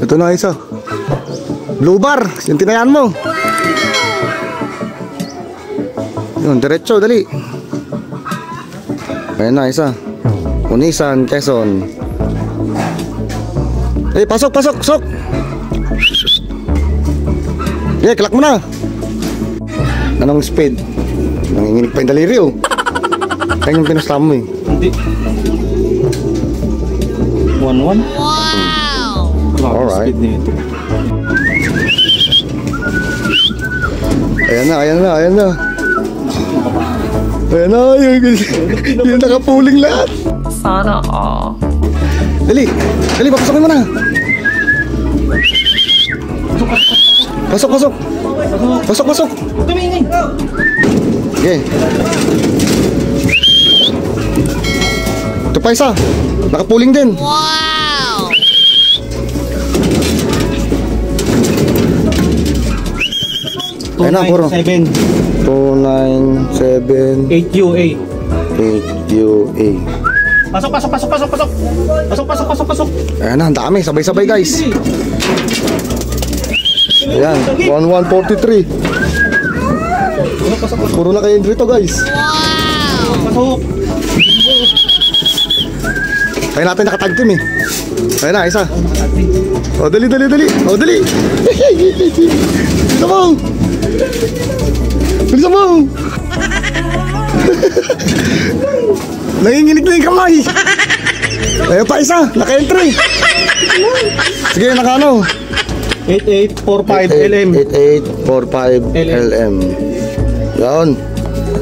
Ito na isa. Blue bar, yung tinayan mo. Yun, diretso, dali. Ayan na, isa. Unisan, Quezon. Pasok, pasok, pasok. Clock mo na. Anong speed? Nanginginig pa yung daliri, oh. Kaya yung pinustama mo, eh. Hindi. 1-1. Wow! Alright. Speed nito. Ayan na, ayan na, ayan na. Ayan na, yung nakapuling lahat. Sana all. Dali, dali, papasokin mo na. Pasok, pasok. Pasok, pasok. Okay. Ito pa isa. Nakapuling din. Wow! Ayan na, puro. 297. 297 8UA. 8UA. Pasok, pasok, pasok, pasok, pasok. Pasok, pasok, pasok, pasok. Ayan na, ang dami. Sabay-sabay, guys. Ayan, 1143. Puro na kayo dito, guys. Pasok. Kaya natin nakatag team, eh. Ayan na, isa. O, dali, dali, dali. O, dali. Bilisan mo. Bilisan mo. Nanginginig na yung kamay. Ayan pa isa, naka-entry. Sige, naka-ano? 8845 LM. 8845 LM. Yan.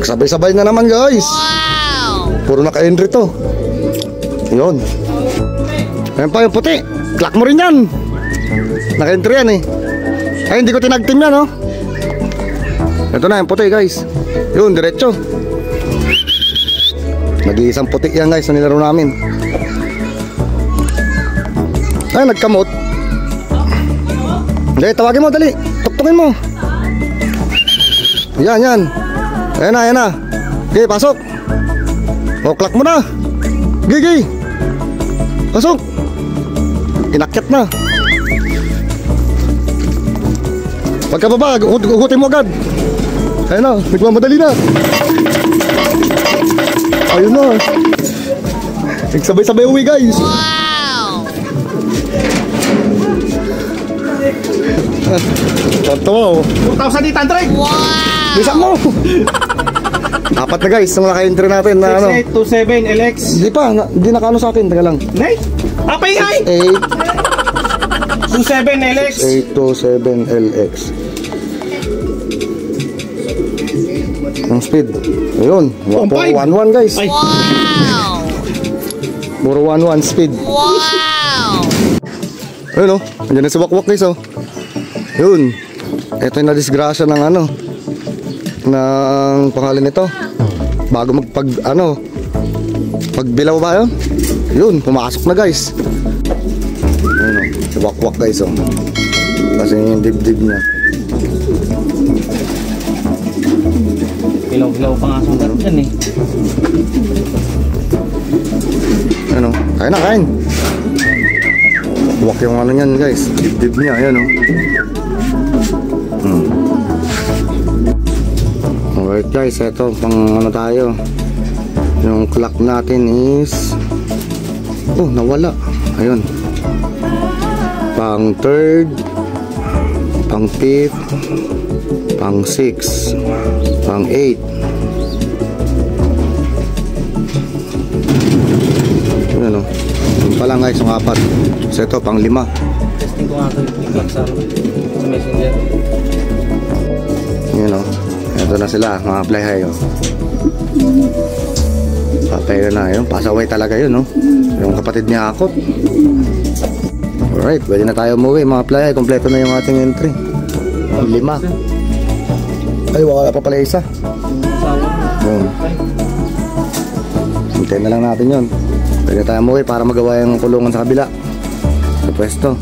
Sabay-sabay na naman, guys. Puro naka-entry to. Yun. Ayan pa yung puti. Clock mo rin yan. Naka-entry yan, eh. Ay, hindi ko tinag-team yan, oh. Ito na yung puti, guys. Yun, diretso. Nag-iisang puti yan, guys, na nilaro namin. Ay, nagkamot. Dali, tawagin mo, dali. Tuktukin mo. Yan, yan. Ayan na, ayan na. Okay, pasok. O, clock mo na. Gigi. Pasok. Inakyat na. Pagkababa, ugutin mo agad. Ayan na, nagmamadali na. Ayun na. Nagsabay-sabay uwi, guys. Wow! 4,800. Wow! Bisa mo! Apat na, guys, nung naka-entry natin na ano. 6827 LX. Hindi pa, hindi nakaano sa akin, taga lang. Nay? Apay ay! 27 LX. 827 LX. Ang speed. Ayun, 11 guys. Ay. Wow! Puro 11 speed. Wow! Ayun, oh, andyan na si Wakwak, guys, oh. Yun. Ito yung na-disgrasya ng ano, ng pangalan nito. Bago pagbilaw ba yun? Yun, pumasok na, guys. Ayun, oh, si Wakwak, guys, oh. Kasi yung dibdib niya. Hilaw-hilaw pa nga sa laro dyan, eh. Ano? Kain na, kain. Buwak yung ano nyan, guys. Dibdib niya, ayan, oh. Alright, guys, eto pang ano tayo. Yung clock natin is nawala. Ayun. Pang 3rd, pang 5th, pang 6th, pang 8th. Ano? Yung pa lang, guys, yung 4. So ito pang 5. Testing ko nga ito yung clock sa messenger. Yun, oh. Ito na sila, mga fly high, oh. Papay na yun, pasaway talaga yun, oh. Yung kapatid niya Akot. Alright, pwede na tayo umuwi, mga fly high. Kompleto na yung ating entry. 5. Ay, wala pa pala isa. Yun. Hintayin na lang natin yun. Pwede tayo umuwi para magawa yung kulungan sa kabila, sa pwesto.